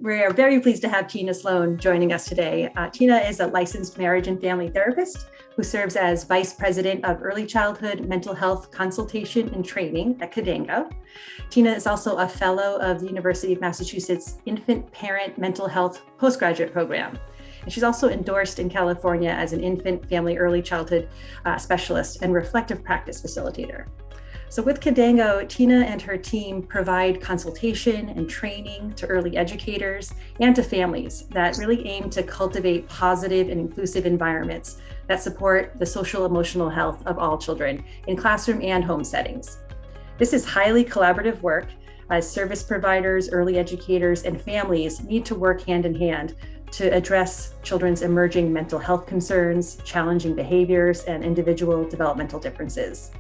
We are very pleased to have Tena Sloan joining us today. Tena is a licensed marriage and family therapist who serves as Vice President of Early Childhood Mental Health Consultation and Training at Kidango. Tena is also a fellow of the University of Massachusetts Infant Parent Mental Health Postgraduate Program. And she's also endorsed in California as an infant, family, early childhood specialist and reflective practice facilitator. So with Kidango, Tena and her team provide consultation and training to early educators and to families that really aim to cultivate positive and inclusive environments that support the social emotional health of all children in classroom and home settings. This is highly collaborative work as service providers, early educators, and families need to work hand in hand to address children's emerging mental health concerns, challenging behaviors, and individual developmental differences.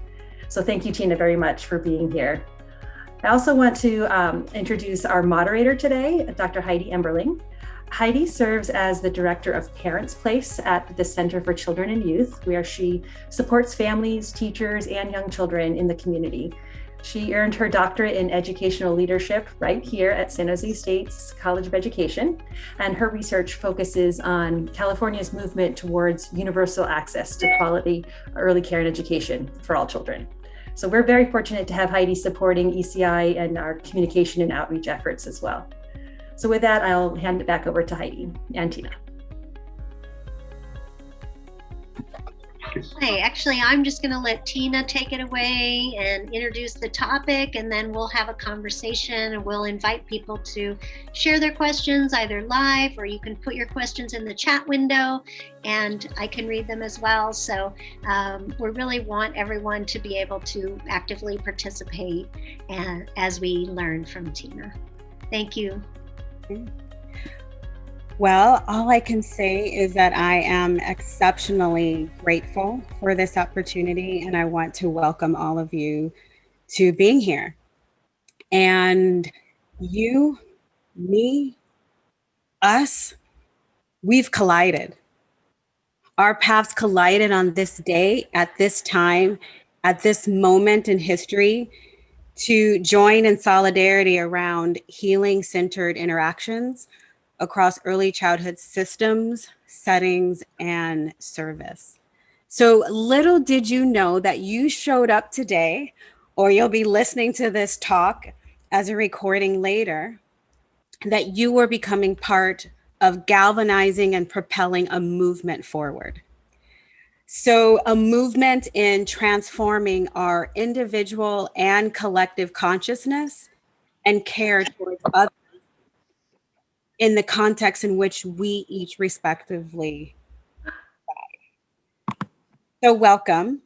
So thank you, Tena, very much for being here. I also want to introduce our moderator today, Dr. Heidi Emberling. Heidi serves as the Director of Parents Place at the Center for Children and Youth, where she supports families, teachers, and young children in the community. She earned her doctorate in educational leadership right here at San Jose State's College of Education, and her research focuses on California's movement towards universal access to quality early care and education for all children. So we're very fortunate to have Heidi supporting ECI and our communication and outreach efforts as well. So with that, I'll hand it back over to Heidi and Tena. Hey, actually, I'm just going to let Tena take it away and introduce the topic, and then we'll have a conversation and we'll invite people to share their questions either live, or you can put your questions in the chat window and I can read them as well. So we really want everyone to be able to actively participate as we learn from Tena. Thank you. Well, all I can say is that I am exceptionally grateful for this opportunity, and I want to welcome all of you to being here. And you, me, us, we've collided. Our paths collided on this day, at this time, at this moment in history, to join in solidarity around healing-centered interactions across early childhood systems, settings, and service. So little did you know that you showed up today, or you'll be listening to this talk as a recording later, that you were becoming part of galvanizing and propelling a movement forward. So a movement in transforming our individual and collective consciousness and care towards others in the context in which we each respectively reside. So welcome,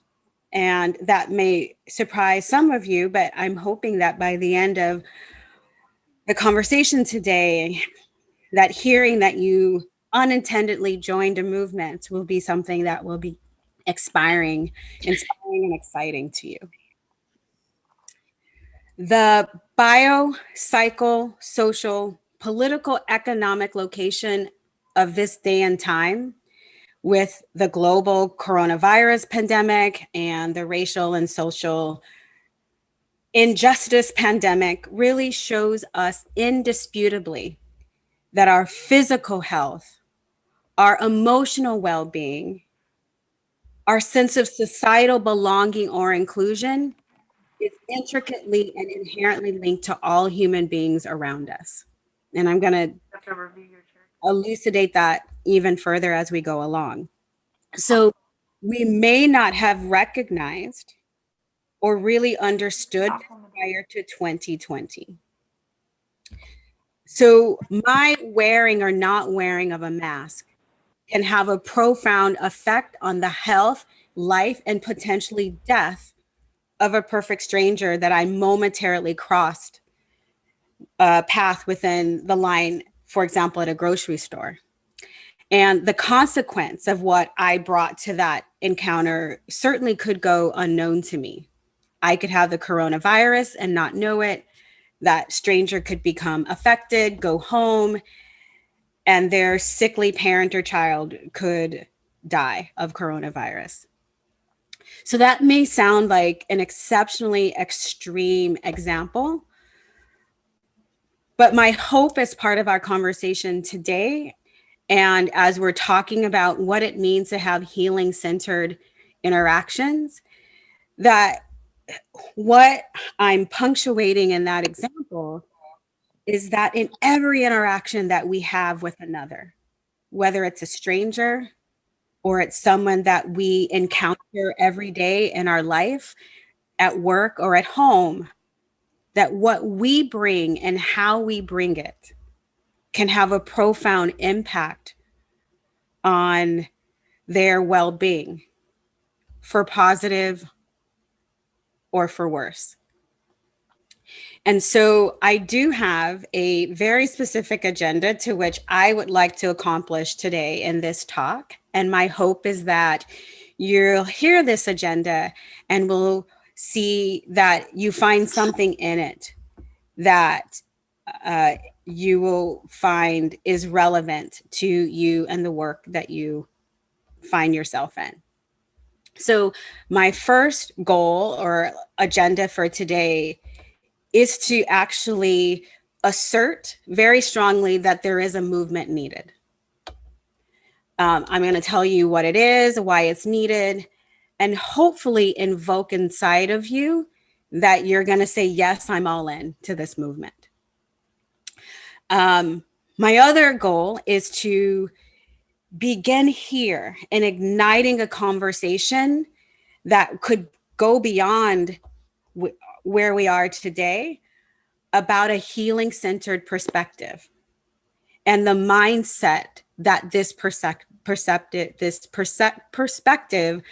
and that may surprise some of you, but I'm hoping that by the end of the conversation today, that hearing that you unintendedly joined a movement will be something that will be inspiring and exciting to you. The bio, psycho, social, political, economic location of this day and time, with the global coronavirus pandemic and the racial and social injustice pandemic, really shows us indisputably that our physical health, our emotional well-being, our sense of societal belonging or inclusion is intricately and inherently linked to all human beings around us. And I'm going to elucidate that even further as we go along. So we may not have recognized or really understood prior to 2020. So my wearing or not wearing of a mask can have a profound effect on the health, life, and potentially death of a perfect stranger that I momentarily crossed a path within the line, for example, at a grocery store. And the consequence of what I brought to that encounter certainly could go unknown to me. I could have the coronavirus and not know it. That stranger could become affected, go home, and their sickly parent or child could die of coronavirus. So that may sound like an exceptionally extreme example, But my hope as part of our conversation today, and as we're talking about what it means to have healing-centered interactions, that what I'm punctuating in that example is that in every interaction that we have with another, whether it's a stranger or it's someone that we encounter every day in our life, at work or at home, that what we bring and how we bring it can have a profound impact on their well-being, for positive or for worse. And so I do have a very specific agenda to which I would like to accomplish today in this talk. And my hope is that you'll hear this agenda and will see that you find something in it that you will find is relevant to you and the work that you find yourself in. So my first goal or agenda for today is to actually assert very strongly that there is a movement needed. I'm going to tell you what it is, why it's needed, and hopefully invoke inside of you that you're going to say, yes, I'm all in to this movement. My other goal is to begin here in igniting a conversation that could go beyond where we are today about a healing-centered perspective and the mindset that this perspective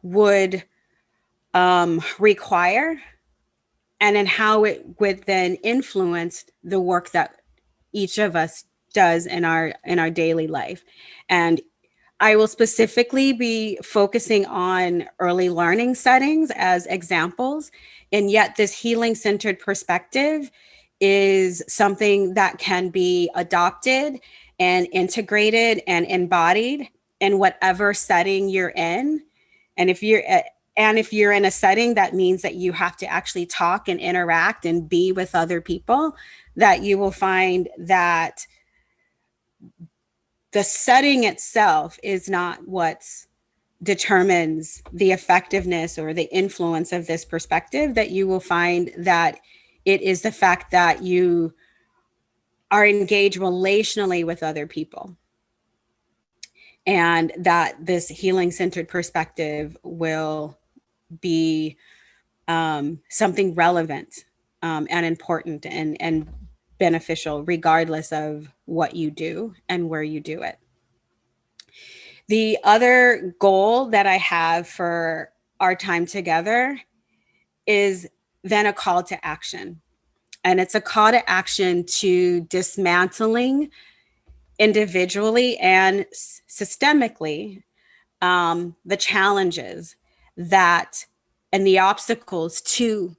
would require, and in how it would then influence the work that each of us does in our daily life. And I will specifically be focusing on early learning settings as examples. And yet this healing-centered perspective is something that can be adopted and integrated and embodied in whatever setting you're in. And if you're in a setting that means that you have to actually talk and interact and be with other people, that you will find that the setting itself is not what determines the effectiveness or the influence of this perspective, that you will find that it is the fact that you are engaged relationally with other people, and that this healing-centered perspective will be something relevant and important and beneficial, regardless of what you do and where you do it. The other goal that I have for our time together is then a call to action. And it's a call to action to dismantling individually and systemically the challenges that and the obstacles to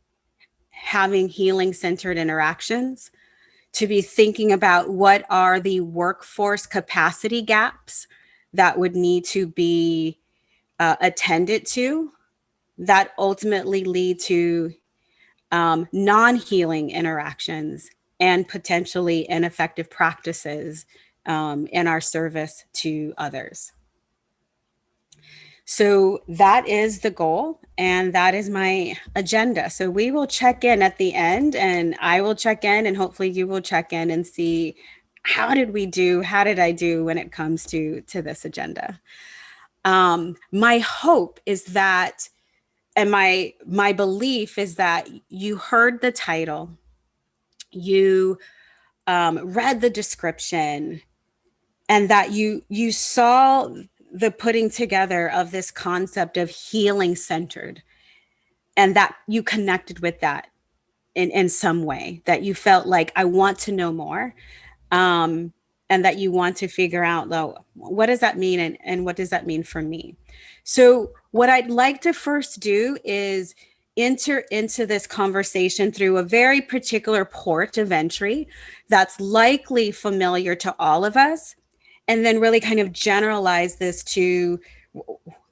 having healing-centered interactions, to be thinking about what are the workforce capacity gaps that would need to be attended to, that ultimately lead to non-healing interactions and potentially ineffective practices in our service to others. So that is the goal, and that is my agenda. So we will check in at the end, and I will check in, and hopefully you will check in and see how did we do, how did I do when it comes to this agenda. My hope is that, and my belief is that you heard the title, you read the description, and that you saw the putting together of this concept of healing centered, and that you connected with that in some way, that you felt like, I want to know more, and that you want to figure out, though, what does that mean and what does that mean for me? So what I'd like to first do is enter into this conversation through a very particular port of entry that's likely familiar to all of us, and then really kind of generalize this to,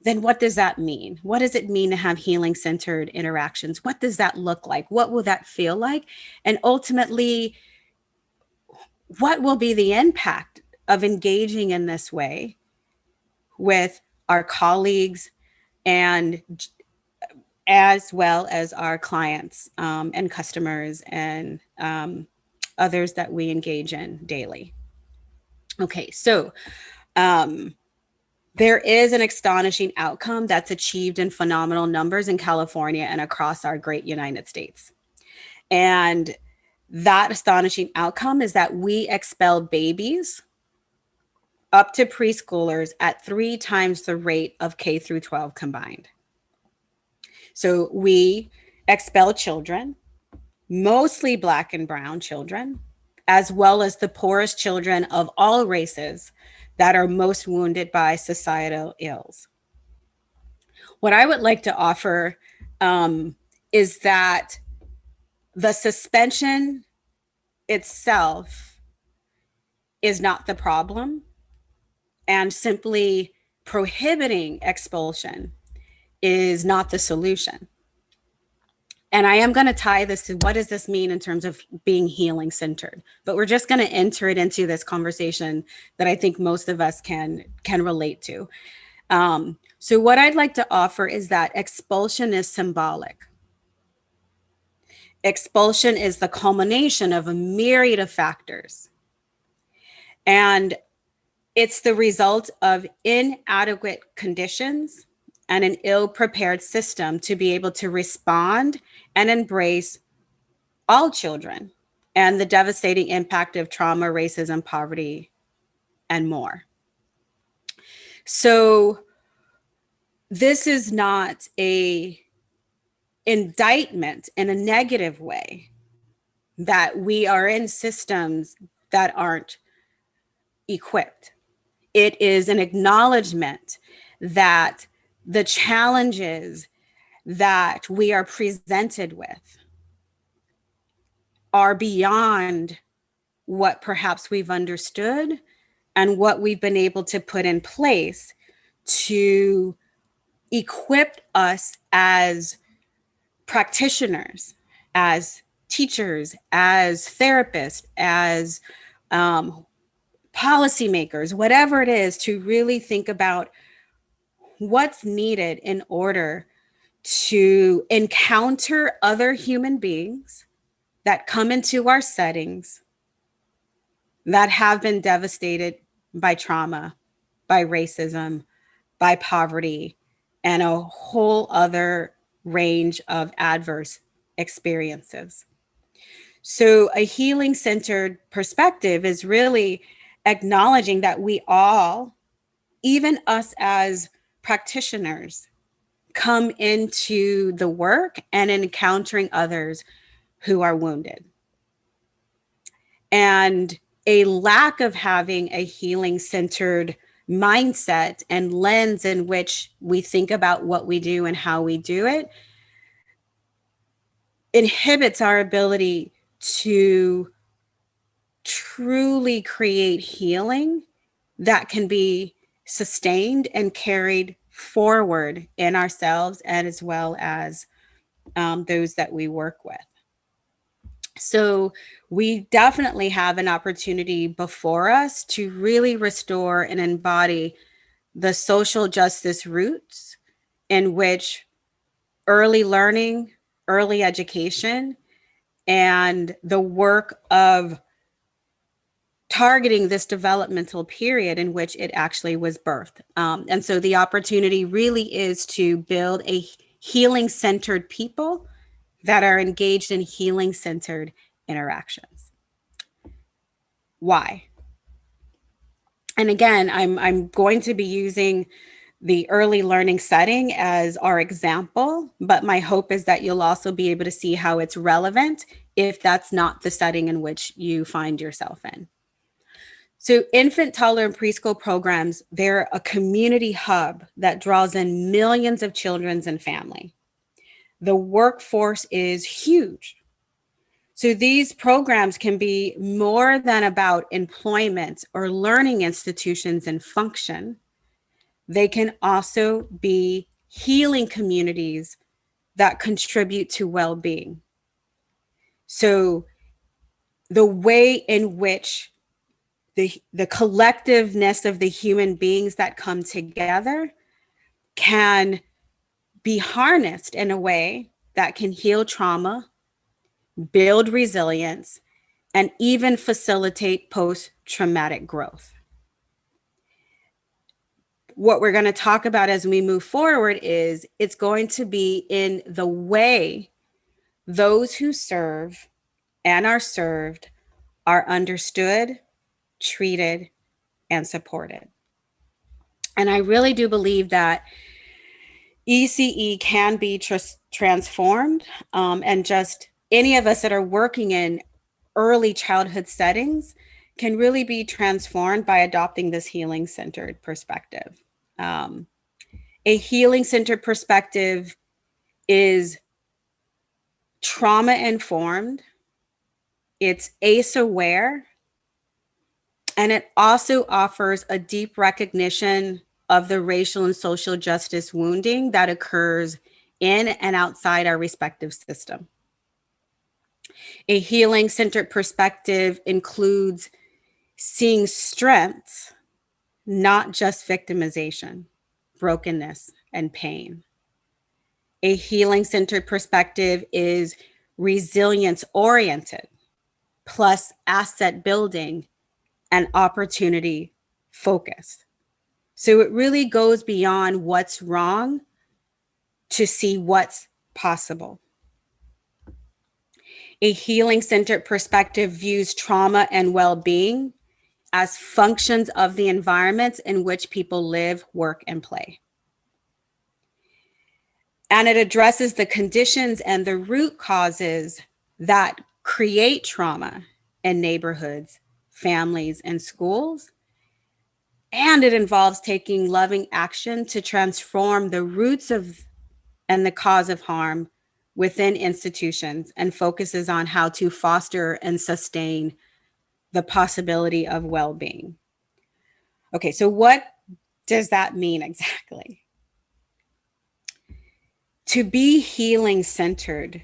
then what does that mean? What does it mean to have healing-centered interactions? What does that look like? What will that feel like? And ultimately, what will be the impact of engaging in this way with our colleagues and as well as our clients and customers and others that we engage in daily. Okay, so there is an astonishing outcome that's achieved in phenomenal numbers in California and across our great United States. And that astonishing outcome is that we expel babies up to preschoolers at 3 times the rate of K through 12 combined. So we expel children, mostly Black and brown children, as well as the poorest children of all races that are most wounded by societal ills. What I would like to offer is that the suspension itself is not the problem, and simply prohibiting expulsion is not the solution. And I am going to tie this to what does this mean in terms of being healing centered, but we're just going to enter it into this conversation that I think most of us can relate to. So what I'd like to offer is that expulsion is symbolic. Expulsion is the culmination of a myriad of factors. And it's the result of inadequate conditions and an ill-prepared system to be able to respond and embrace all children and the devastating impact of trauma, racism, poverty, and more. So this is not an indictment in a negative way that we are in systems that aren't equipped. It is an acknowledgement that the challenges that we are presented with are beyond what perhaps we've understood and what we've been able to put in place to equip us as practitioners, as teachers, as therapists, as policymakers, whatever it is, to really think about what's needed in order to encounter other human beings that come into our settings that have been devastated by trauma, by racism, by poverty, and a whole other range of adverse experiences. So a healing-centered perspective is really acknowledging that we all, even us as practitioners, come into the work and encountering others who are wounded. And a lack of having a healing-centered mindset and lens in which we think about what we do and how we do it inhibits our ability to truly create healing that can be sustained and carried forward in ourselves and as well as those that we work with. So we definitely have an opportunity before us to really restore and embody the social justice roots in which early learning, early education, and the work of targeting this developmental period in which it actually was birthed. And so the opportunity really is to build a healing-centered people that are engaged in healing-centered interactions. Why? And again, I'm going to be using the early learning setting as our example, but my hope is that you'll also be able to see how it's relevant if that's not the setting in which you find yourself in. So infant, toddler, and preschool programs, they're a community hub that draws in millions of children and family. The workforce is huge. So these programs can be more than about employment or learning institutions and function. They can also be healing communities that contribute to well-being. So the way in which the collectiveness of the human beings that come together can be harnessed in a way that can heal trauma, build resilience, and even facilitate post-traumatic growth. What we're going to talk about as we move forward is it's going to be in the way those who serve and are served are understood, treated, and supported. And I really do believe that ECE can be transformed, and just any of us that are working in early childhood settings can really be transformed by adopting this healing-centered perspective. A healing-centered perspective is trauma-informed, it's ACE-aware, and it also offers a deep recognition of the racial and social justice wounding that occurs in and outside our respective system. A healing-centered perspective includes seeing strengths, not just victimization, brokenness, and pain. A healing-centered perspective is resilience-oriented, plus asset building and opportunity focused. So it really goes beyond what's wrong to see what's possible. A healing-centered perspective views trauma and well-being as functions of the environments in which people live, work, and play. And it addresses the conditions and the root causes that create trauma in neighborhoods, families, and schools. And it involves taking loving action to transform the roots of and the cause of harm within institutions, and focuses on how to foster and sustain the possibility of well-being. Okay, so what does that mean exactly? To be healing-centered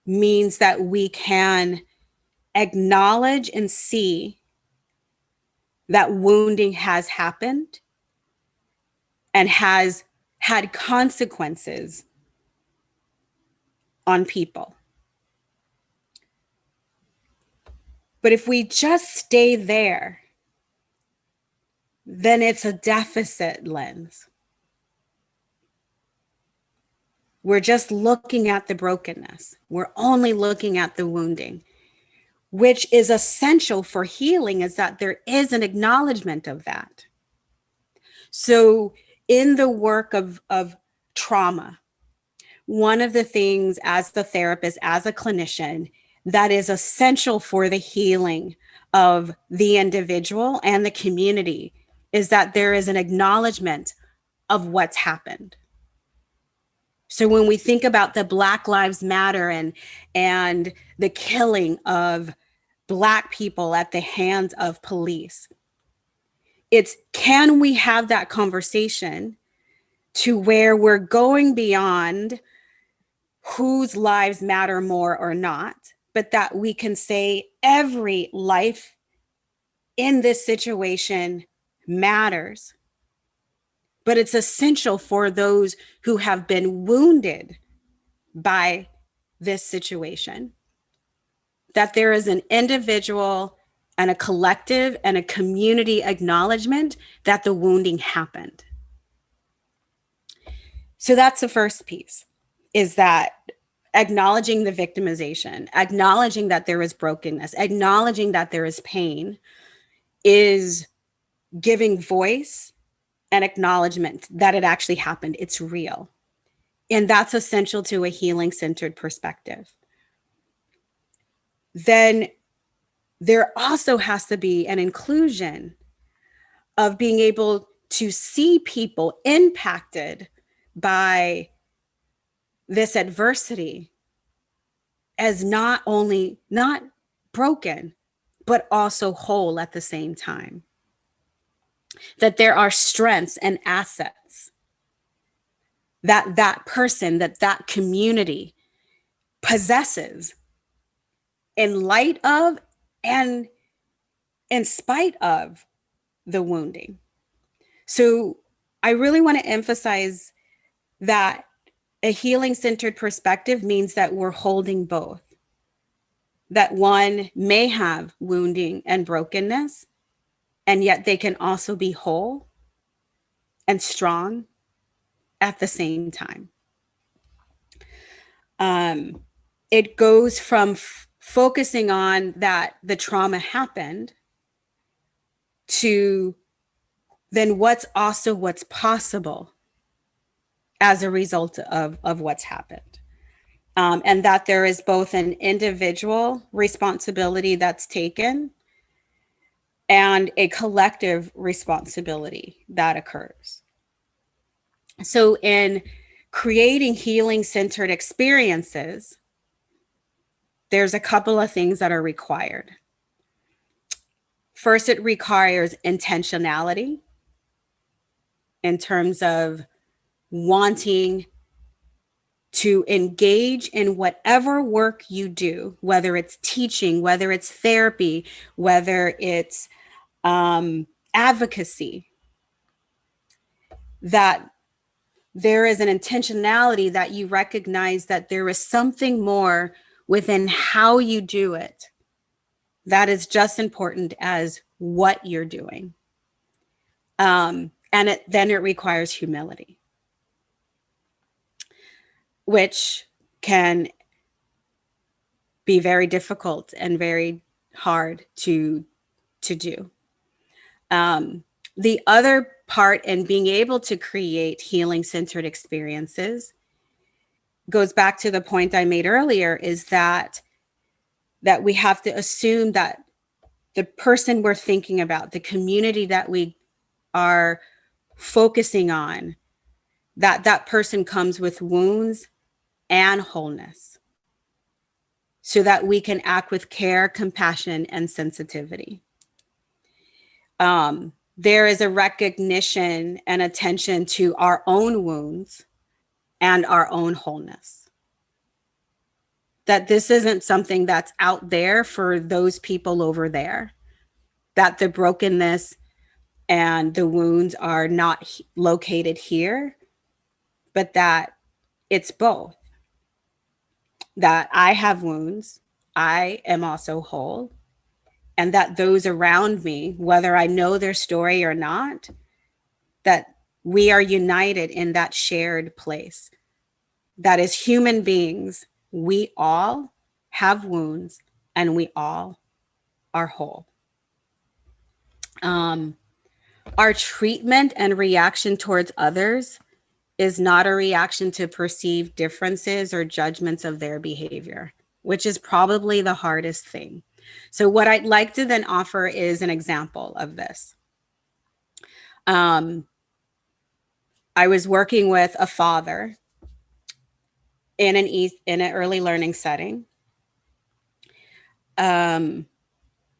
means that we can acknowledge and see that wounding has happened and has had consequences on people. But if we just stay there, then it's a deficit lens. We're just looking at the brokenness. We're only looking at the wounding, which is essential for healing, is that there is an acknowledgement of that. So in the work of trauma, one of the things as the therapist, as a clinician, that is essential for the healing of the individual and the community is that there is an acknowledgement of what's happened. So when we think about the Black Lives Matter and the killing of Black people at the hands of police, it's, can we have that conversation to where we're going beyond whose lives matter more or not, but that we can say every life in this situation matters. But it's essential for those who have been wounded by this situation, that there is an individual and a collective and a community acknowledgement that the wounding happened. So that's the first piece, is that acknowledging the victimization, acknowledging that there is brokenness, acknowledging that there is pain, is giving voice and acknowledgement that it actually happened. It's real. And that's essential to a healing-centered perspective. Then there also has to be an inclusion of being able to see people impacted by this adversity as not only not broken, but also whole at the same time. That there are strengths and assets that that person, that community possesses in light of and in spite of the wounding. So I really want to emphasize that a healing-centered perspective means that we're holding both. That one may have wounding and brokenness, and yet they can also be whole and strong at the same time. It goes from focusing on that the trauma happened to then what's possible as a result of what's happened. And that there is both an individual responsibility that's taken and a collective responsibility that occurs. So in creating healing-centered experiences, there's a couple of things that are required. First, it requires intentionality in terms of wanting to engage in whatever work you do, whether it's teaching, whether it's therapy, whether it's advocacy, that there is an intentionality that you recognize that there is something more within how you do it that is just important as what you're doing. And then it requires humility, which can be very difficult and very hard to do. The other part in being able to create healing-centered experiences goes back to the point I made earlier, is that we have to assume that the person we're thinking about, the community that we are focusing on, that person comes with wounds and wholeness, so that we can act with care, compassion, and sensitivity. There is a recognition and attention to our own wounds and our own wholeness. That this isn't something that's out there for those people over there, that the brokenness and the wounds are not located here, but that it's both. That I have wounds, I am also whole, and that those around me, whether I know their story or not, that we are united in that shared place. That as human beings, we all have wounds and we all are whole. Our treatment and reaction towards others is not a reaction to perceived differences or judgments of their behavior, which is probably the hardest thing. So what I'd like to then offer is an example of this. I was working with a father in an early learning setting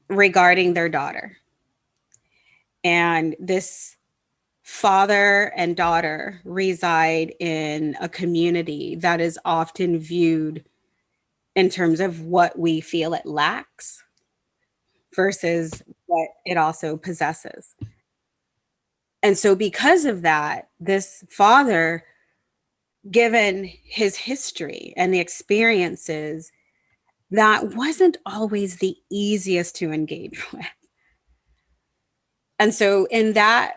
regarding their daughter. And this father and daughter reside in a community that is often viewed in terms of what we feel it lacks versus what it also possesses. And so because of that, this father, given his history and the experiences, that wasn't always the easiest to engage with. And so in that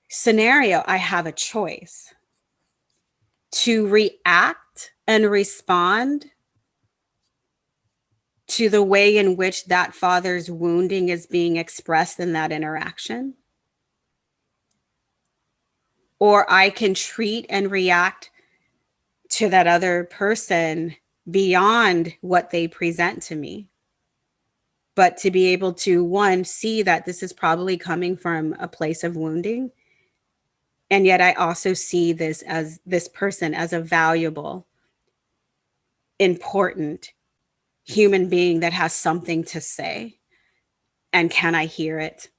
scenario, I have a choice to react and respond to the way in which that father's wounding is being expressed in that interaction. Or I can treat and react to that other person beyond what they present to me. But to be able to, one, see that this is probably coming from a place of wounding. And yet I also see this person as a valuable, important human being that has something to say. And can I hear it?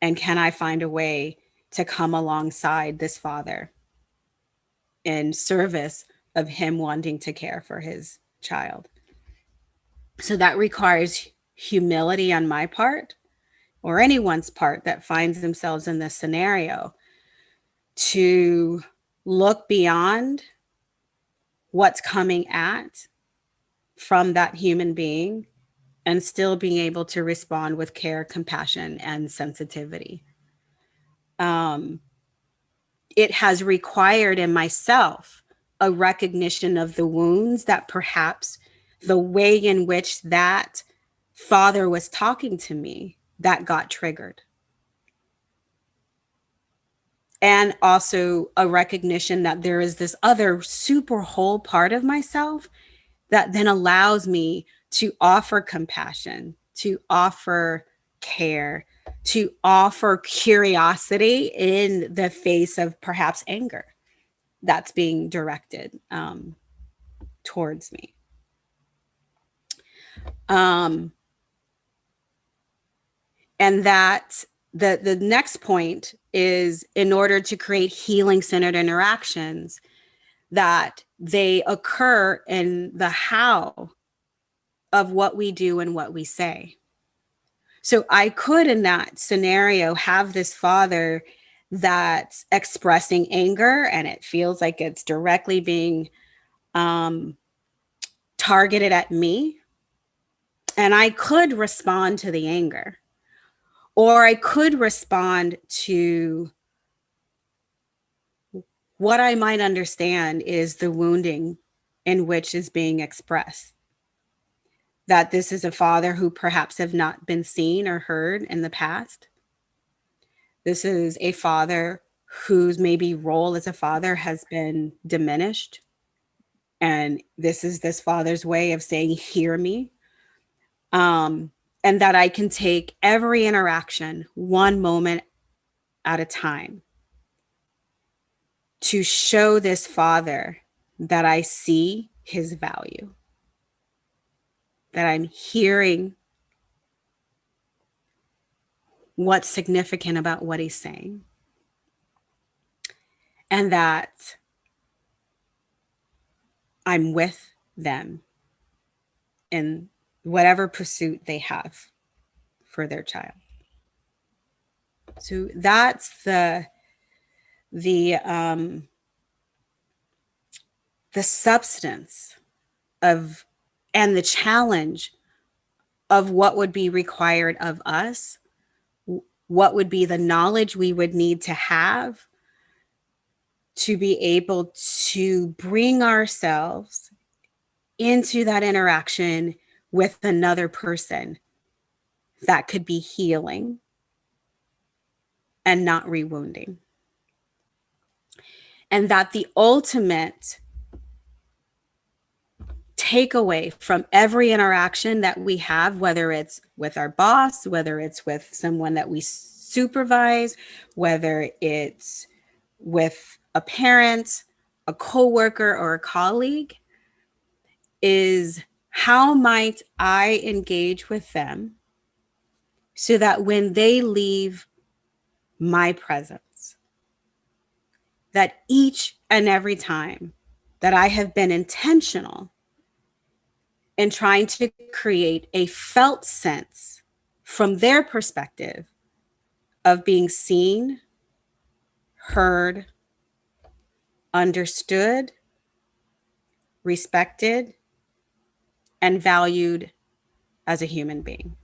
And can I find a way to come alongside this father in service of him wanting to care for his child? So that requires humility on my part or anyone's part that finds themselves in this scenario, to look beyond what's coming at from that human being and still being able to respond with care, compassion, and sensitivity. It has required in myself a recognition of the wounds that perhaps the way in which that father was talking to me, that got triggered. And also a recognition that there is this other super whole part of myself that then allows me to offer compassion, to offer care, to offer curiosity in the face of perhaps anger that's being directed towards me. And that the next point is, in order to create healing-centered interactions, that they occur in the how of what we do and what we say. So I could, in that scenario, have this father that's expressing anger and it feels like it's directly being targeted at me. And I could respond to the anger, or I could respond to what I might understand is the wounding in which is being expressed. That this is a father who perhaps have not been seen or heard in the past. This is a father whose maybe role as a father has been diminished. And this is this father's way of saying, hear me. And that I can take every interaction one moment at a time to show this father that I see his value, that I'm hearing what's significant about what he's saying, and that I'm with them in whatever pursuit they have for their child. So that's the substance of, and the challenge of what would be required of us, what would be the knowledge we would need to have to be able to bring ourselves into that interaction with another person that could be healing and not rewounding. And that the ultimate takeaway from every interaction that we have, whether it's with our boss, whether it's with someone that we supervise, whether it's with a parent, a coworker, or a colleague, is how might I engage with them so that when they leave my presence, that each and every time that I have been intentional in trying to create a felt sense from their perspective of being seen, heard, understood, respected, and valued as a human being.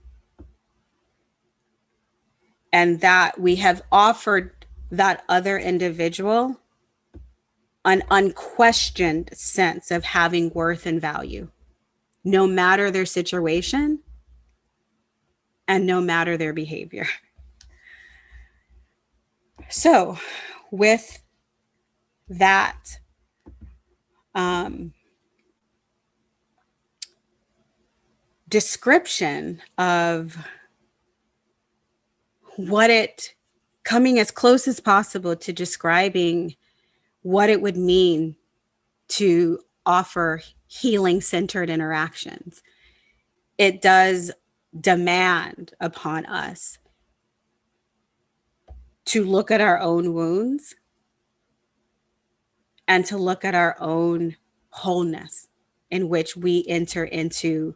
And that we have offered that other individual an unquestioned sense of having worth and value, no matter their situation and no matter their behavior. So with that description of what it, coming as close as possible to describing what it would mean to offer healing-centered interactions, it does demand upon us to look at our own wounds and to look at our own wholeness in which we enter into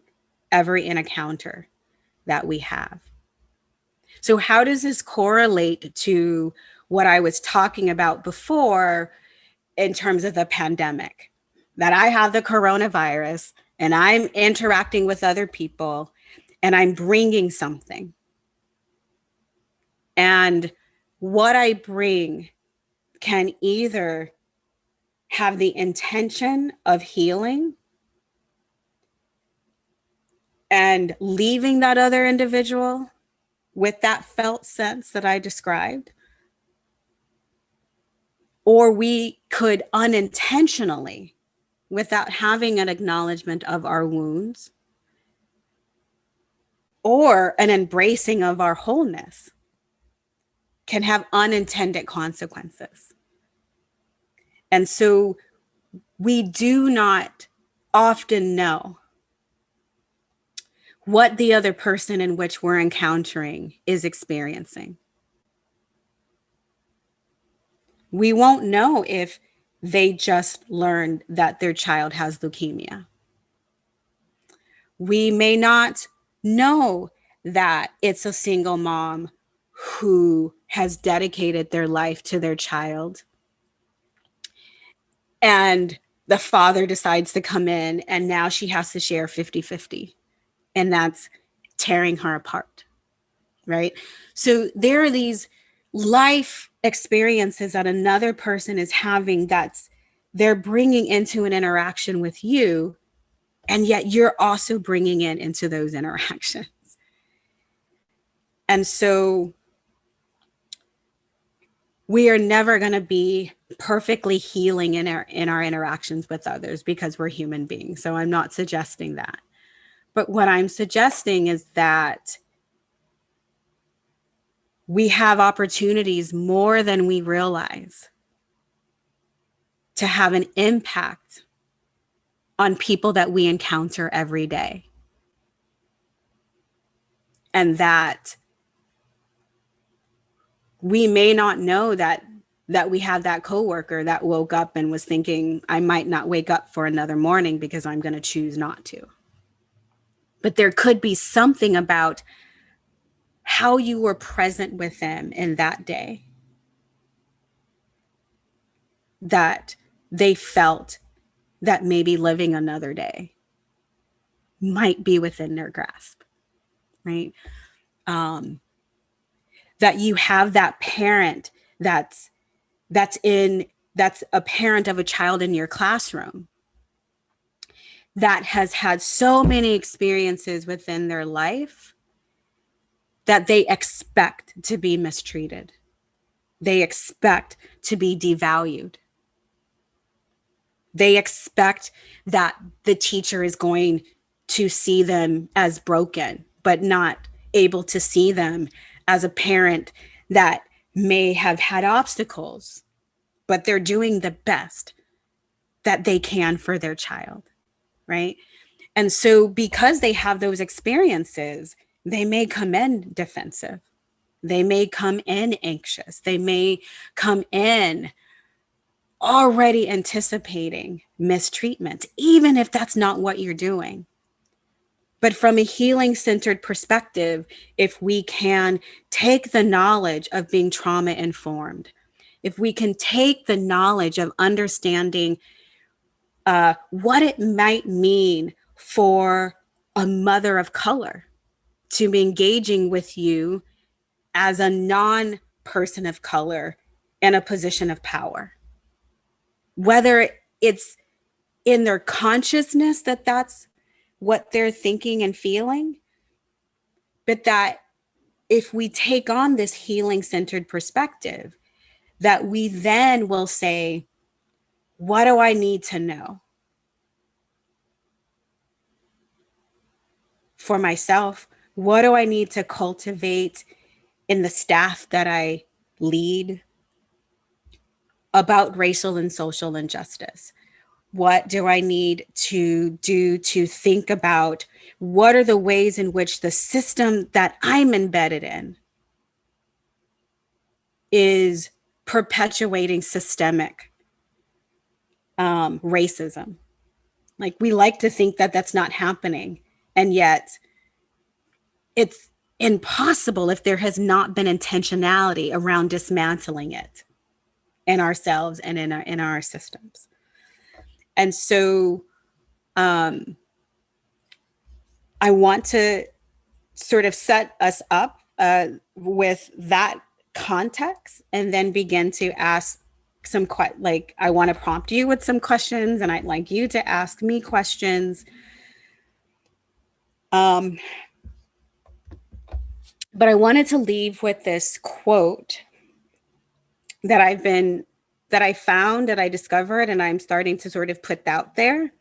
every encounter that we have. So how does this correlate to what I was talking about before in terms of the pandemic? That I have the coronavirus and I'm interacting with other people and I'm bringing something. And what I bring can either have the intention of healing and leaving that other individual with that felt sense that I described, or we could unintentionally, without having an acknowledgement of our wounds or an embracing of our wholeness, can have unintended consequences. And so we do not often know what the other person in which we're encountering is experiencing. We won't know if they just learned that their child has leukemia. We may not know that it's a single mom who has dedicated their life to their child, and the father decides to come in and now she has to share 50-50, and that's tearing her apart, right? So there are these life experiences that another person is having that's they're bringing into an interaction with you, and yet you're also bringing it into those interactions. And so we are never going to be perfectly healing in our interactions with others because we're human beings. So I'm not suggesting that. But what I'm suggesting is that we have opportunities more than we realize to have an impact on people that we encounter every day. And that we may not know that we have that coworker that woke up and was thinking, I might not wake up for another morning because I'm going to choose not to. But there could be something about how you were present with them in that day that they felt that maybe living another day might be within their grasp, right? That you have that parent that's a parent of a child in your classroom that has had so many experiences within their life that they expect to be mistreated. They expect to be devalued. They expect that the teacher is going to see them as broken, but not able to see them as a parent that may have had obstacles, but they're doing the best that they can for their child, right? And so because they have those experiences, they may come in defensive. They may come in anxious. They may come in already anticipating mistreatment, even if that's not what you're doing. But from a healing-centered perspective, if we can take the knowledge of being trauma-informed, if we can take the knowledge of understanding what it might mean for a mother of color to be engaging with you as a non-person of color in a position of power, whether it's in their consciousness that that's what they're thinking and feeling, but that if we take on this healing-centered perspective, that we then will say, what do I need to know for myself? What do I need to cultivate in the staff that I lead about racial and social injustice? What do I need to do to think about what are the ways in which the system that I'm embedded in is perpetuating systemic racism? Like, we like to think that that's not happening, and yet it's impossible if there has not been intentionality around dismantling it in ourselves and in our systems. And so I want to sort of set us up with that context, and then begin to ask some I want to prompt you with some questions, and I'd like you to ask me questions. But I wanted to leave with this quote that I found, that I discovered, and I'm starting to sort of put out there,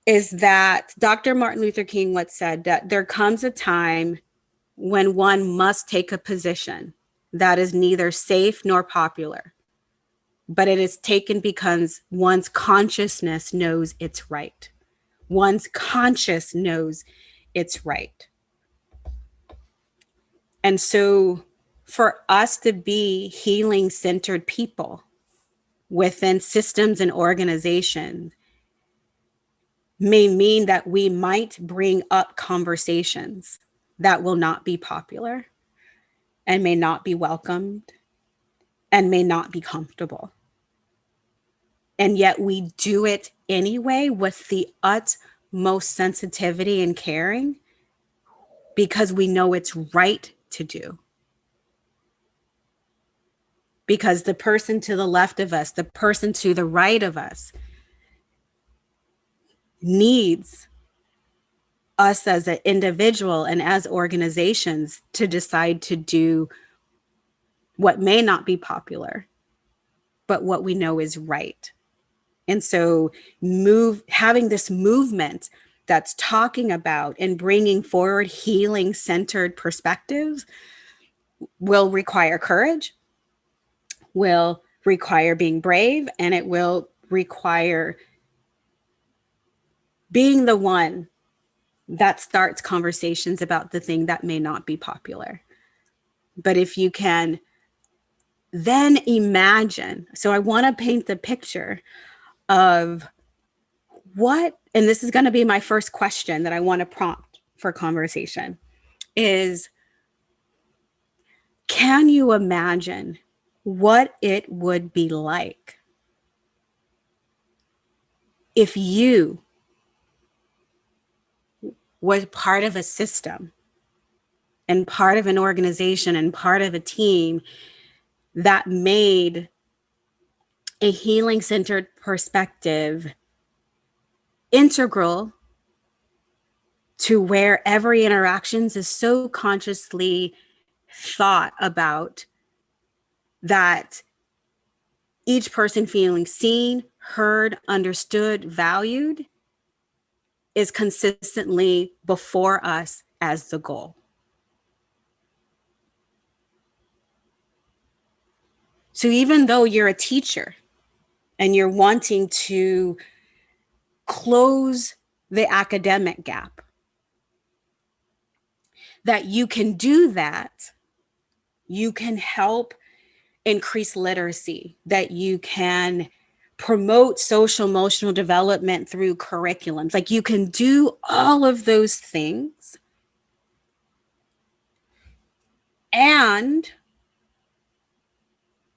is that Dr. Martin Luther King once said that there comes a time when one must take a position that is neither safe nor popular, but it is taken because one's consciousness knows it's right. One's conscious knows it's right. And so for us to be healing-centered people within systems and organizations may mean that we might bring up conversations that will not be popular and may not be welcomed and may not be comfortable. And yet we do it anyway with the utmost sensitivity and caring, because we know it's right to do. Because the person to the left of us, the person to the right of us, needs us as an individual and as organizations to decide to do what may not be popular, but what we know is right. And so having this movement that's talking about and bringing forward healing-centered perspectives will require courage, will require being brave, and it will require being the one that starts conversations about the thing that may not be popular. But if you can then imagine, so I want to paint the picture of what, and this is going to be my first question that I want to prompt for conversation, is, can you imagine what it would be like if you was part of a system and part of an organization and part of a team that made a healing-centered perspective integral to where every interactions is so consciously thought about, that each person feeling seen, heard, understood, valued is consistently before us as the goal. So even though you're a teacher and you're wanting to close the academic gap, that you can do that, you can help increase literacy, that you can promote social emotional development through curriculums. Like, you can do all of those things and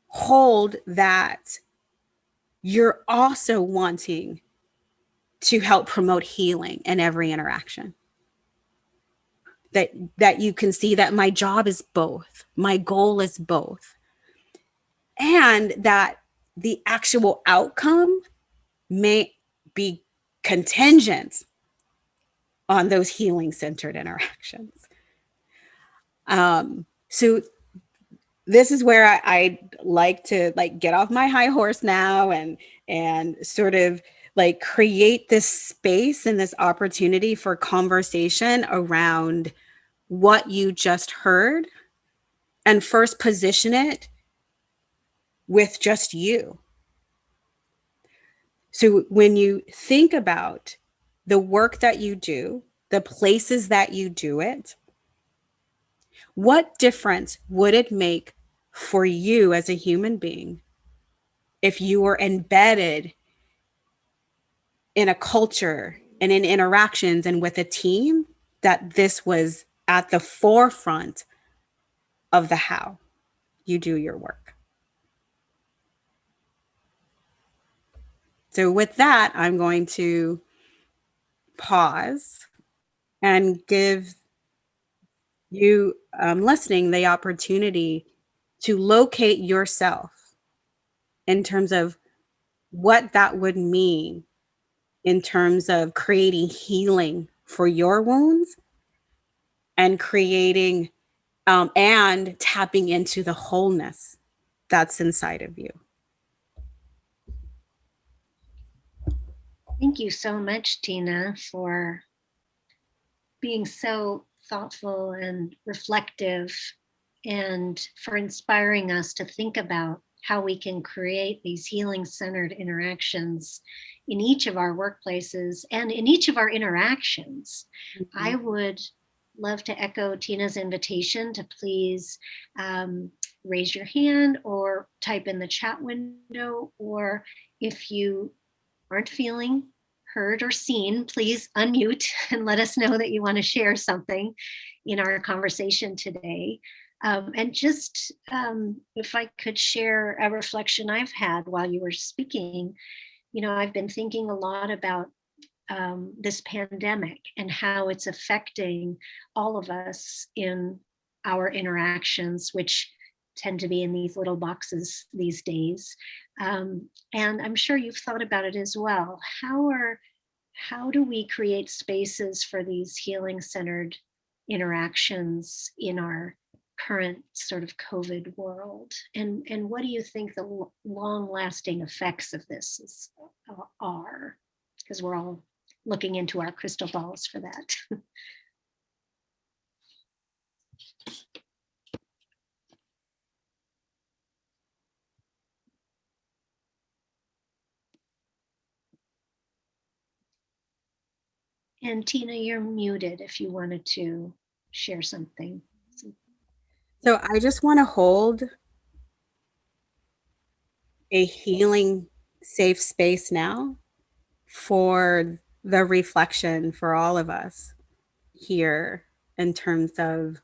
hold that you're also wanting to help promote healing in every interaction. That you can see that my job is both, my goal is both, and that the actual outcome may be contingent on those healing-centered interactions. So this is where I'd like to get off my high horse now and sort of create this space and this opportunity for conversation around what you just heard, and first position it with just you. So when you think about the work that you do, the places that you do it, what difference would it make for you as a human being if you were embedded in a culture and in interactions and with a team that this was at the forefront of the how you do your work. So with that, I'm going to pause and give you listening the opportunity to locate yourself in terms of what that would mean in terms of creating healing for your wounds and creating and tapping into the wholeness that's inside of you. Thank you so much, Tena, for being so thoughtful and reflective, and for inspiring us to think about how we can create these healing-centered interactions in each of our workplaces and in each of our interactions. Mm-hmm. I would love to echo Tena's invitation to please raise your hand or type in the chat window, or if you aren't feeling heard or seen, please unmute and let us know that you want to share something in our conversation today. And just if I could share a reflection I've had while you were speaking, I've been thinking a lot about this pandemic and how it's affecting all of us in our interactions, which tend to be in these little boxes these days. And I'm sure you've thought about it as well. How do we create spaces for these healing-centered interactions in our current sort of COVID world? And what do you think the long-lasting effects of this are? Because we're all looking into our crystal balls for that. And Tena, you're muted if you wanted to share something. So I just want to hold a healing, safe space now for the reflection for all of us here, in terms of,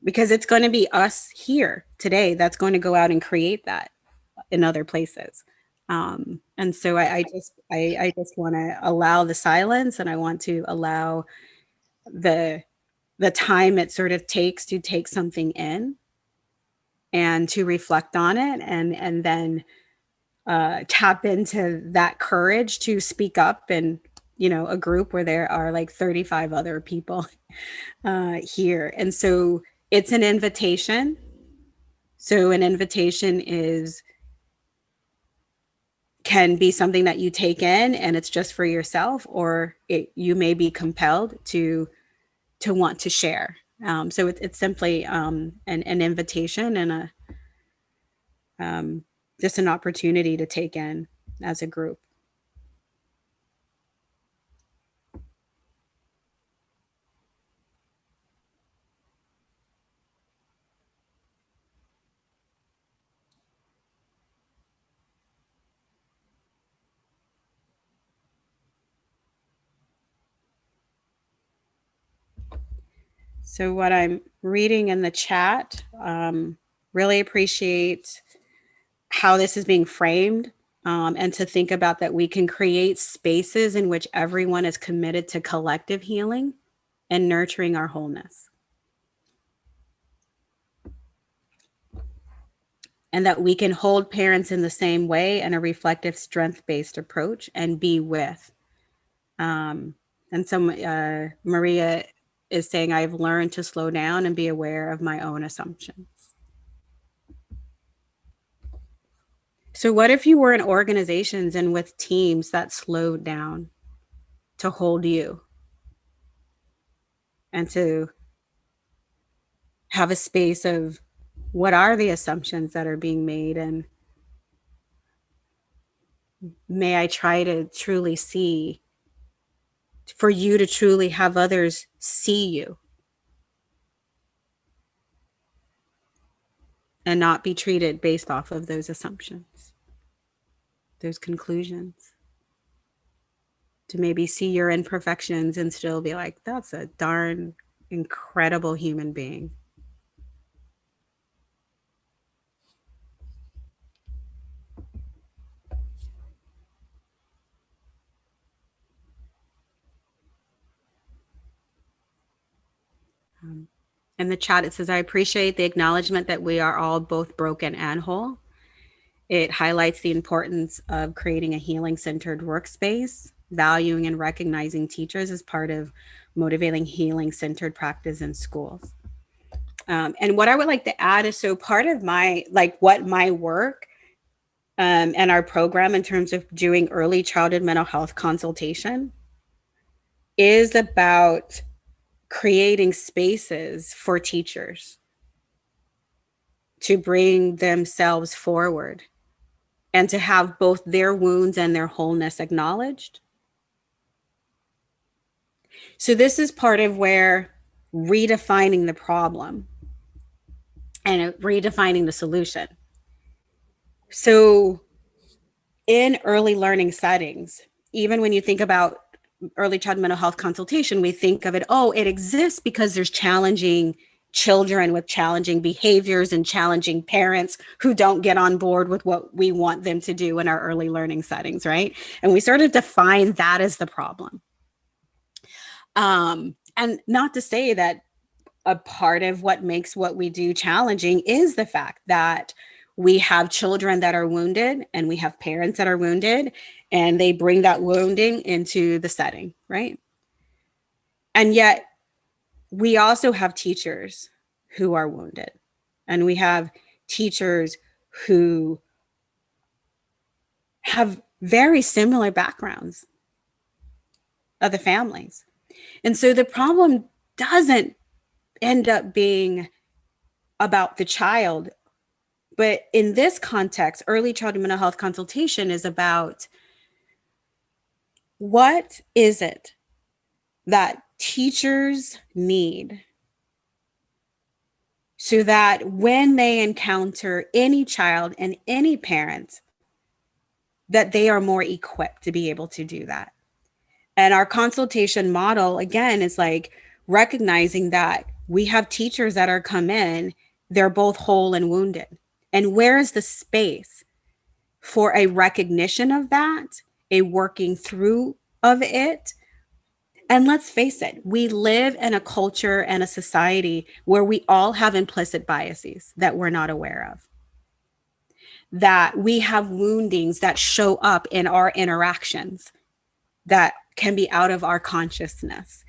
because it's going to be us here today that's going to go out and create that in other places. And so I just want to allow the silence, and I want to allow the time it sort of takes to take something in and to reflect on it, and then tap into that courage to speak up in a group where there are like 35 other people here. And so it's an invitation. So an invitation can be something that you take in and it's just for yourself, or you may be compelled to want to share. So it's simply an invitation and just an opportunity to take in as a group. So what I'm reading in the chat, really appreciate how this is being framed, and to think about that we can create spaces in which everyone is committed to collective healing and nurturing our wholeness. And that we can hold parents in the same way in a reflective, strength-based approach and be with. And so Maria is saying, I've learned to slow down and be aware of my own assumptions. So what if you were in organizations and with teams that slowed down to hold you and to have a space of what are the assumptions that are being made, and may I try to truly see, for you to truly have others see you and not be treated based off of those assumptions, those conclusions. To maybe see your imperfections and still be like, that's a darn incredible human being. In the chat, it says, I appreciate the acknowledgement that we are all both broken and whole. It highlights the importance of creating a healing-centered workspace, valuing and recognizing teachers as part of motivating healing-centered practice in schools. And what I would like to add is, so part of my, what my work and our program in terms of doing early childhood mental health consultation is about creating spaces for teachers to bring themselves forward and to have both their wounds and their wholeness acknowledged. So this is part of where redefining the problem and redefining the solution. So in early learning settings, even when you think about early child mental health consultation, we think of it, it exists because there's challenging children with challenging behaviors and challenging parents who don't get on board with what we want them to do in our early learning settings, right? And we sort of define that as the problem. And not to say that a part of what makes what we do challenging is the fact that we have children that are wounded and we have parents that are wounded, and they bring that wounding into the setting, right? And yet we also have teachers who are wounded, and we have teachers who have very similar backgrounds of the families. And so the problem doesn't end up being about the child. But in this context, early childhood mental health consultation is about what is it that teachers need so that when they encounter any child and any parent, that they are more equipped to be able to do that. And our consultation model, again, is like recognizing that we have teachers that are come in, they're both whole and wounded. And where is the space for a recognition of that, a working through of it? And let's face it, we live in a culture and a society where we all have implicit biases that we're not aware of. That we have woundings that show up in our interactions that can be out of our consciousness.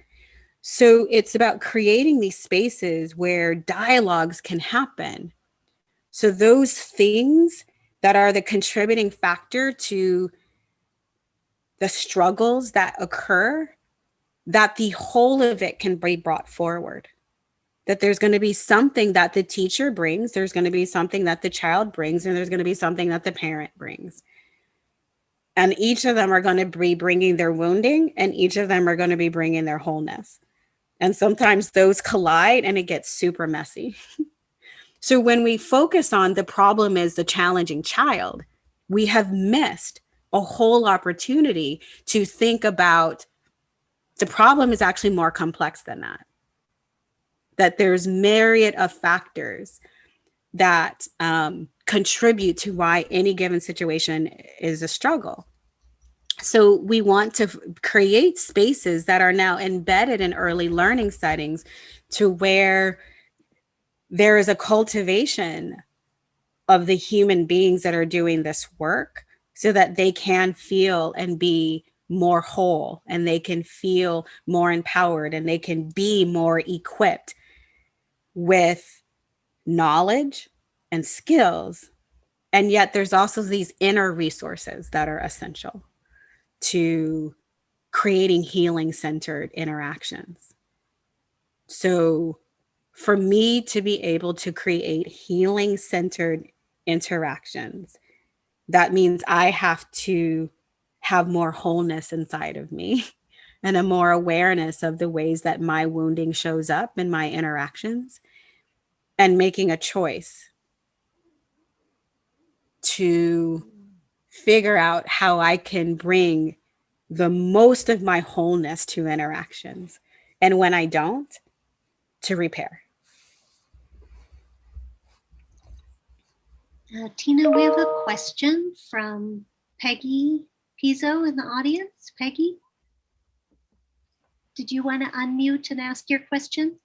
So it's about creating these spaces where dialogues can happen. So those things that are the contributing factor to the struggles that occur, that the whole of it can be brought forward. That there's going to be something that the teacher brings, there's going to be something that the child brings, and there's going to be something that the parent brings. And each of them are going to be bringing their wounding, and each of them are going to be bringing their wholeness. And sometimes those collide and it gets super messy. So when we focus on the problem is the challenging child, we have missed a whole opportunity to think about the problem is actually more complex than that. That there's myriad of factors that contribute to why any given situation is a struggle. So we want to create spaces that are now embedded in early learning settings to where there is a cultivation of the human beings that are doing this work so that they can feel and be more whole, and they can feel more empowered, and they can be more equipped with knowledge and skills. And yet there's also these inner resources that are essential to creating healing-centered interactions. So for me to be able to create healing-centered interactions, that means I have to have more wholeness inside of me and a more awareness of the ways that my wounding shows up in my interactions, and making a choice to figure out how I can bring the most of my wholeness to interactions. And when I don't, repair. Tina, we have a question from Peggy Pizzo in the audience. Peggy, did you want to unmute and ask your question?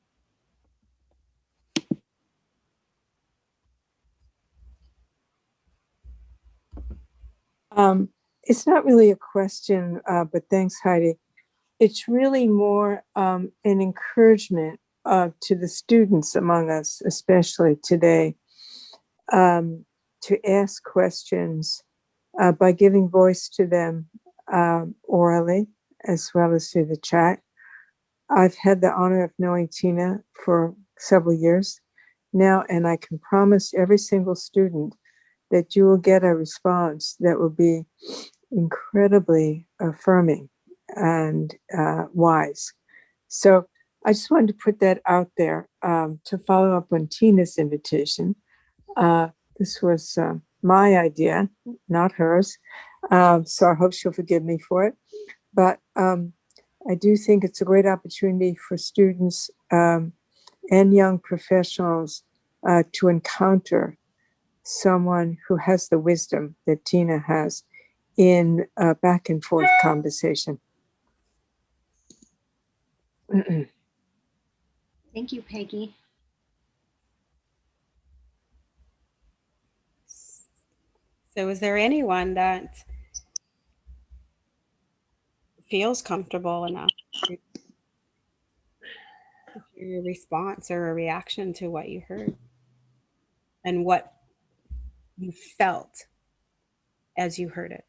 It's not really a question, but thanks, Heidi. It's really more an encouragement to the students among us, especially today, to ask questions by giving voice to them orally as well as through the chat. I've had the honor of knowing Tina for several years now, and I can promise every single student that you will get a response that will be incredibly affirming and wise. So I just wanted to put that out there to follow up on Tina's invitation. This was my idea, not hers. So I hope she'll forgive me for it. But I do think it's a great opportunity for students and young professionals to encounter someone who has the wisdom that Tina has in back and forth conversation. Thank you, Peggy. So is there anyone that feels comfortable enough to give a response or a reaction to what you heard and what you felt as you heard it?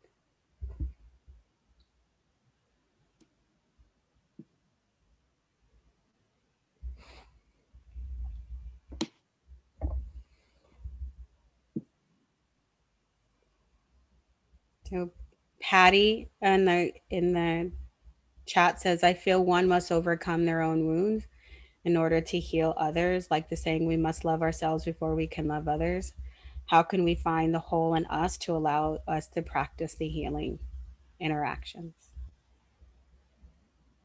So Patty in the chat says, I feel one must overcome their own wounds in order to heal others, like the saying, we must love ourselves before we can love others. How can we find the whole in us to allow us to practice the healing interactions?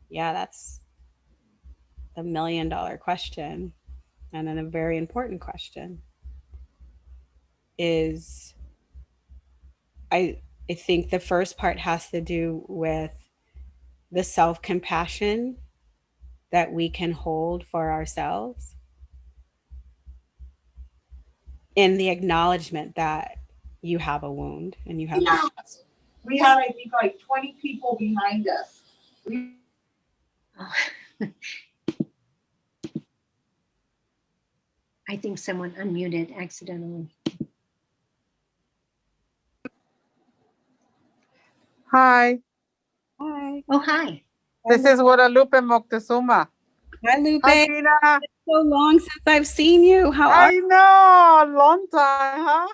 Yeah, that's the $1 million question, and then a very important question is, I think the first part has to do with the self-compassion that we can hold for ourselves in the acknowledgement that you have a wound and you have. We had, I think, like 20 people behind us. I think someone unmuted accidentally. Hi. Hi. Oh, hi. This is Guadalupe Moctezuma. Hi, Lupe. Hi, Tina. It's so long since I've seen you. How are you? I know, a long time, huh?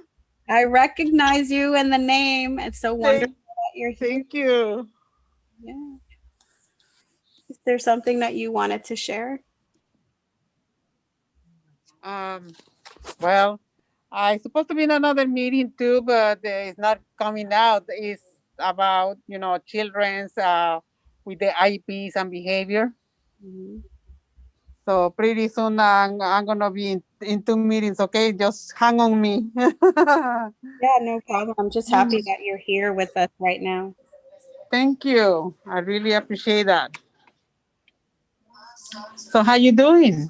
I recognize you in the name. It's so wonderful that you're here. Thank you. Yeah. Is there something that you wanted to share? Well, I'm supposed to be in another meeting too, but it's not coming out. It's about, children's with the IEPs and behavior. Mm-hmm. So pretty soon I'm going to be in 2 meetings, okay? Just hang on me. Yeah, no problem. I'm just happy that you're here with us right now. Thank you. I really appreciate that. So how you doing?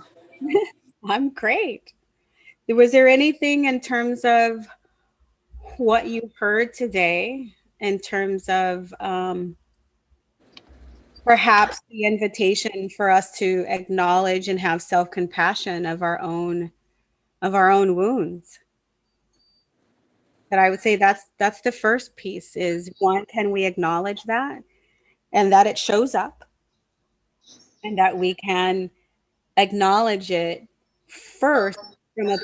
I'm great. Was there anything in terms of what you heard today, in terms of perhaps the invitation for us to acknowledge and have self-compassion of our own wounds? That I would say that's the first piece is, one, can we acknowledge that and that it shows up and that we can acknowledge it first from a.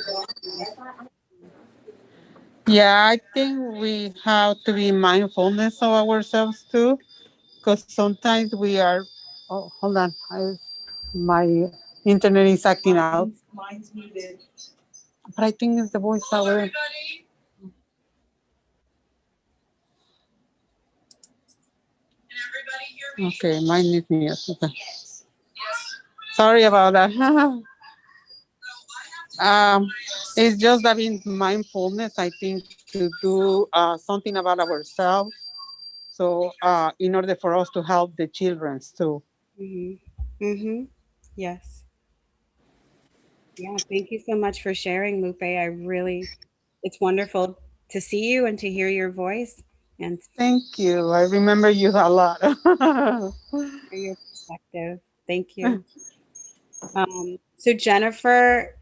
Yeah, I think we have to be mindfulness of ourselves too, because sometimes we are. Oh, hold on, my internet is acting out. Mine's muted. But I think it's the voiceover. Okay, mine is mute. Okay. Sorry about that. Um, it's just having mindfulness, I think, to do something about ourselves. So in order for us to help the children too. Yes. Yeah. Thank you so much for sharing, Lupe. It's wonderful to see you and to hear your voice and to Thank you. I remember you a lot. hear your perspective. Thank you. So Jennifer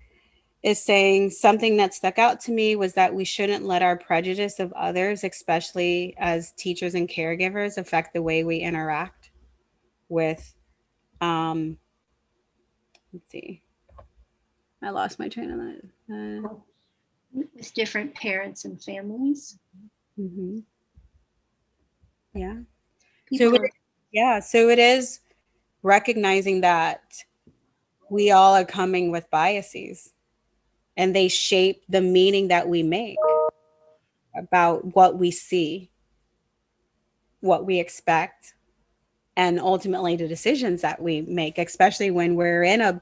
is saying something that stuck out to me was that we shouldn't let our prejudice of others, especially as teachers and caregivers, affect the way we interact with, let's see, I lost my train of thought. With different parents and families. Yeah. People So it is recognizing that we all are coming with biases and they shape the meaning that we make about what we see, what we expect, and ultimately the decisions that we make, especially when we're in a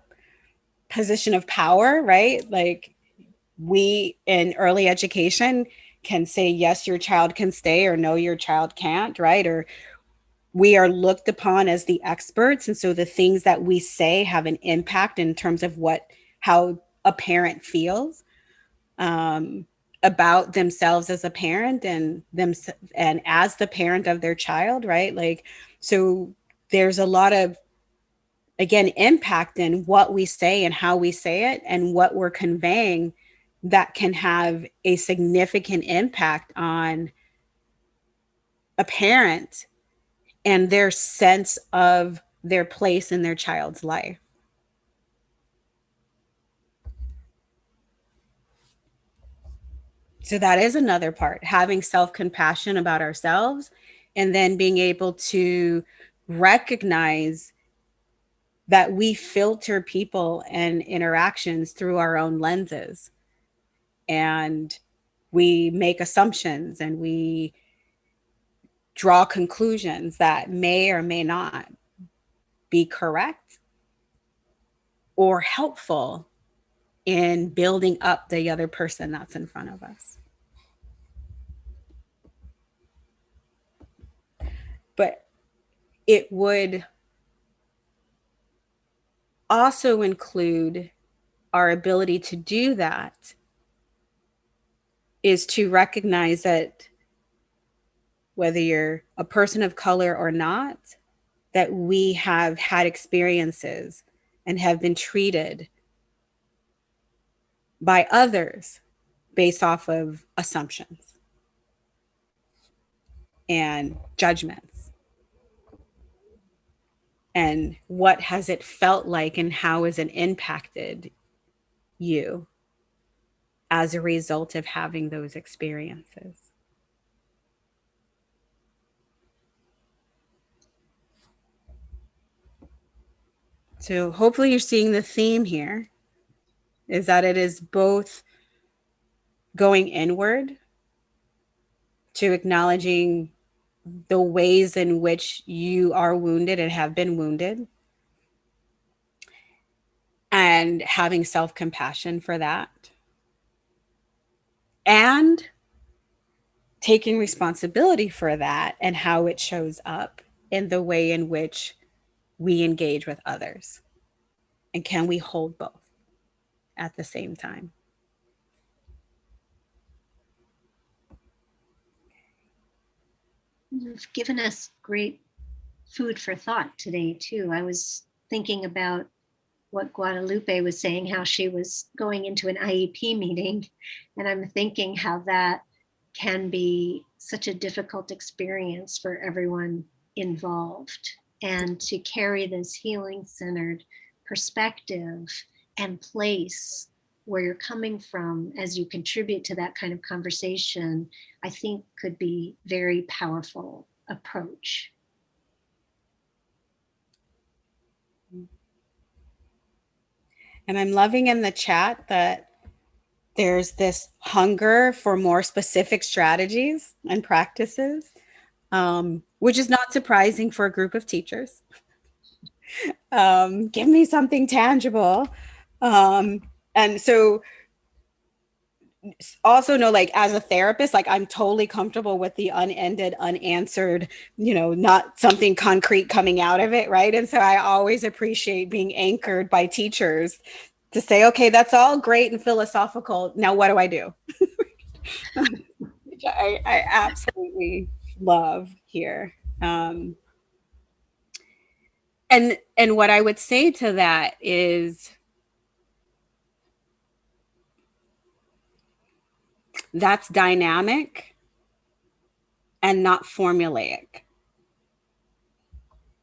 position of power, right? Like we in early education can say, yes, your child can stay, or no, your child can't, right? Or we are looked upon as the experts. And so the things that we say have an impact in terms of how a parent feels about themselves as a parent and as the parent of their child, right? Like, so there's a lot of, again, impact in what we say and how we say it and what we're conveying that can have a significant impact on a parent and their sense of their place in their child's life. So that is another part, having self-compassion about ourselves and then being able to recognize that we filter people and interactions through our own lenses. And we make assumptions and we draw conclusions that may or may not be correct or helpful in building up the other person that's in front of us. But it would also include our ability to do that is to recognize that whether you're a person of color or not, that we have had experiences and have been treated by others based off of assumptions and judgments. And what has it felt like and how has it impacted you as a result of having those experiences? So hopefully you're seeing the theme here is that it is both going inward to acknowledging the ways in which you are wounded and have been wounded and having self-compassion for that and taking responsibility for that and how it shows up in the way in which we engage with others. And can we hold both at the same time? You've given us great food for thought today, too. I was thinking about what Guadalupe was saying, how she was going into an IEP meeting. And I'm thinking how that can be such a difficult experience for everyone involved. And to carry this healing-centered perspective and place where you're coming from as you contribute to that kind of conversation, I think could be very powerful approach. And I'm loving in the chat that there's this hunger for more specific strategies and practices, which is not surprising for a group of teachers. Give me something tangible. And so also know, like, as a therapist, like, I'm totally comfortable with the unended, unanswered, not something concrete coming out of it, right? And so I always appreciate being anchored by teachers to say, okay, that's all great and philosophical. Now, what do I do? Which I absolutely love here. And what I would say to that is, that's dynamic and not formulaic,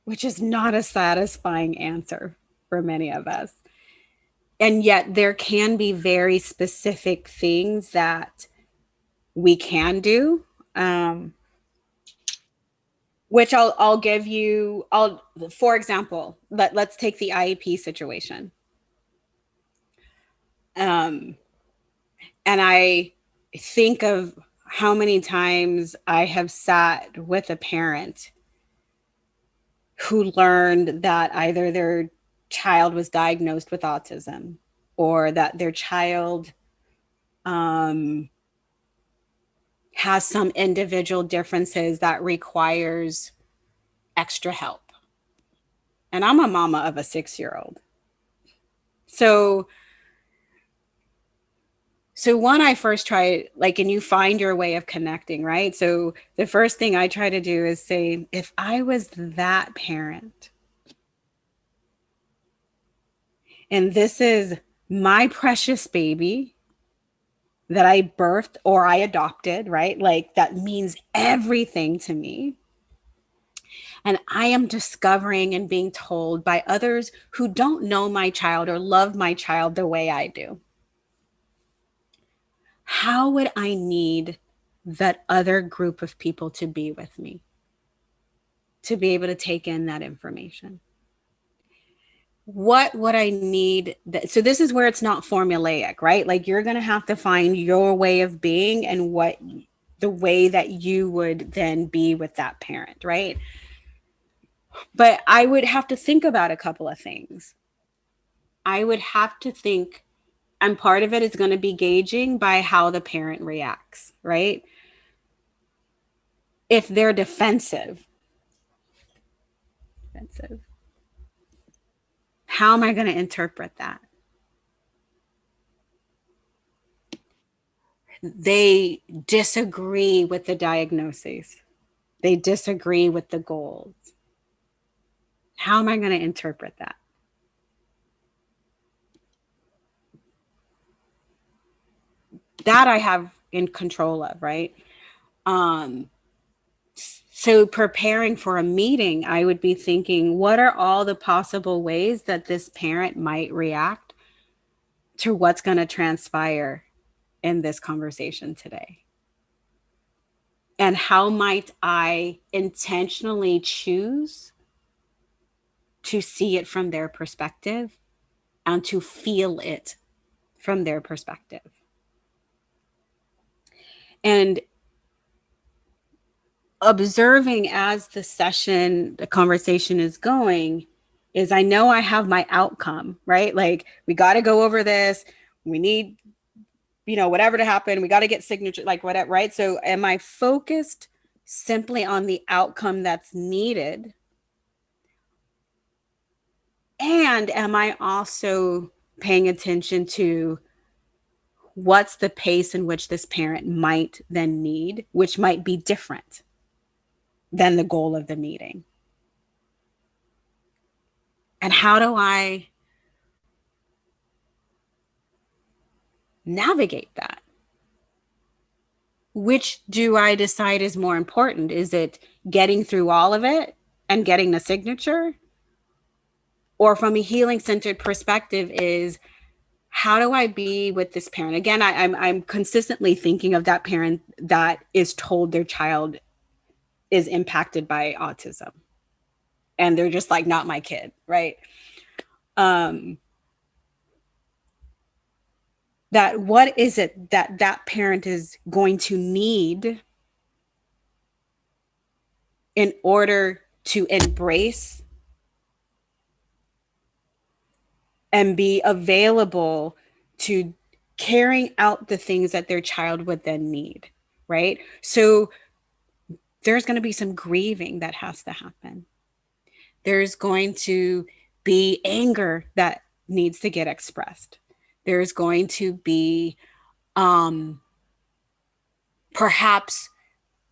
which is not a satisfying answer for many of us. And yet there can be very specific things that we can do, which I'll give you. For example, let's take the IEP situation. And I think of how many times I have sat with a parent who learned that either their child was diagnosed with autism or that their child has some individual differences that requires extra help. And I'm a mama of a 6-year-old. So when I first try, like, and you find your way of connecting, right? So the first thing I try to do is say, if I was that parent, and this is my precious baby that I birthed or I adopted, right? Like, that means everything to me. And I am discovering and being told by others who don't know my child or love my child the way I do. How would I need that other group of people to be with me, to be able to take in that information? What would I need? So this is where it's not formulaic, right? Like, you're going to have to find your way of being and what the way that you would then be with that parent, right? But I would have to think about a couple of things. I would have to think, and part of it is going to be gauging by how the parent reacts, right? If they're defensive, how am I going to interpret that? They disagree with the diagnoses. They disagree with the goals. How am I going to interpret that? That I have in control of, right? So preparing for a meeting, I would be thinking, what are all the possible ways that this parent might react to what's going to transpire in this conversation today? And how might I intentionally choose to see it from their perspective and to feel it from their perspective? And observing as the conversation is going, is I know I have my outcome, right? Like, we got to go over this. We need, whatever to happen. We got to get signature, like whatever, right? So am I focused simply on the outcome that's needed? And am I also paying attention to what's the pace in which this parent might then need, which might be different than the goal of the meeting? And how do I navigate that? Which do I decide is more important? Is it getting through all of it and getting the signature? Or from a healing-centered perspective is, how do I be with this parent? Again, I'm consistently thinking of that parent that is told their child is impacted by autism. And they're just like, not my kid, right? That what is it that parent is going to need in order to embrace and be available to carrying out the things that their child would then need, right? So there's going to be some grieving that has to happen. There's going to be anger that needs to get expressed. There's going to be perhaps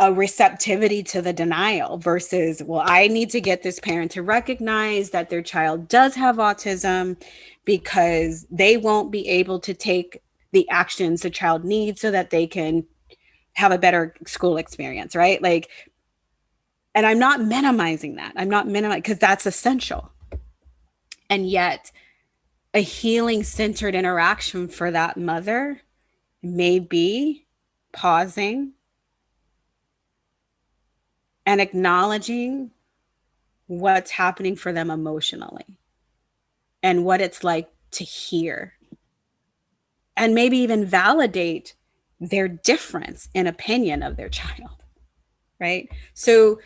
a receptivity to the denial versus, well, I need to get this parent to recognize that their child does have autism because they won't be able to take the actions the child needs so that they can have a better school experience, right? Like, and I'm not minimizing that. I'm not minimizing because that's essential. And yet a healing centered interaction for that mother may be pausing and acknowledging what's happening for them emotionally and what it's like to hear, and maybe even validate their difference in opinion of their child, right? So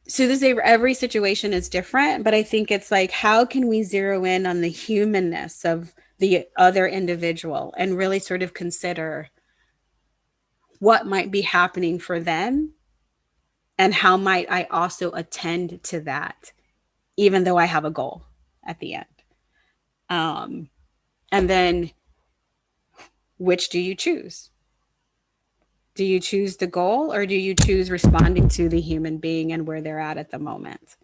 this, every situation is different, but I think it's like, how can we zero in on the humanness of the other individual and really sort of consider what might be happening for them, and how might I also attend to that, even though I have a goal at the end. And then, which do you choose? Do you choose the goal, or do you choose responding to the human being and where they're at the moment?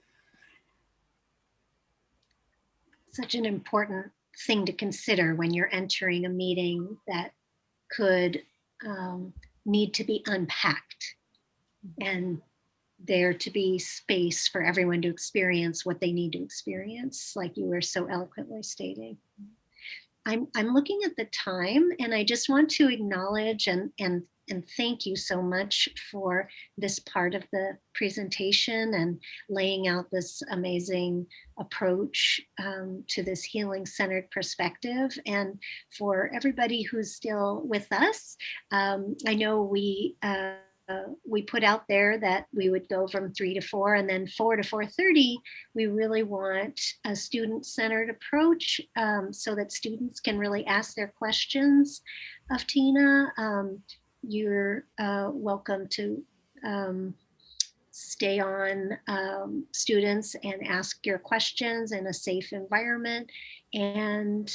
Such an important thing to consider when you're entering a meeting that could need to be unpacked, and there to be space for everyone to experience what they need to experience, like you were so eloquently stating. I'm looking at the time, and I just want to acknowledge and thank you so much for this part of the presentation and laying out this amazing approach to this healing-centered perspective. And for everybody who's still with us, I know we put out there that we would go from 3 to 4 and then 4 to 4:30. We really want a student-centered approach so that students can really ask their questions of Tena. You're welcome to stay on, students, and ask your questions in a safe environment. And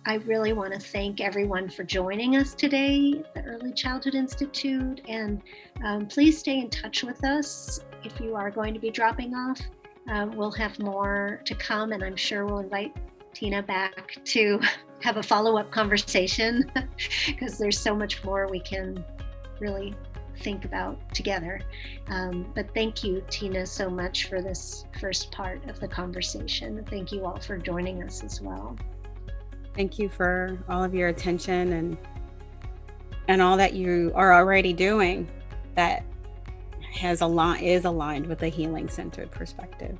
I really want to thank everyone for joining us today at the Early Childhood Institute. And please stay in touch with us if you are going to be dropping off. We'll have more to come, and I'm sure we'll invite Tena back to have a follow-up conversation because there's so much more we can really think about together. But thank you, Tena, so much for this first part of the conversation. Thank you all for joining us as well. Thank you for all of your attention and all that you are already doing that is aligned with a healing-centered perspective.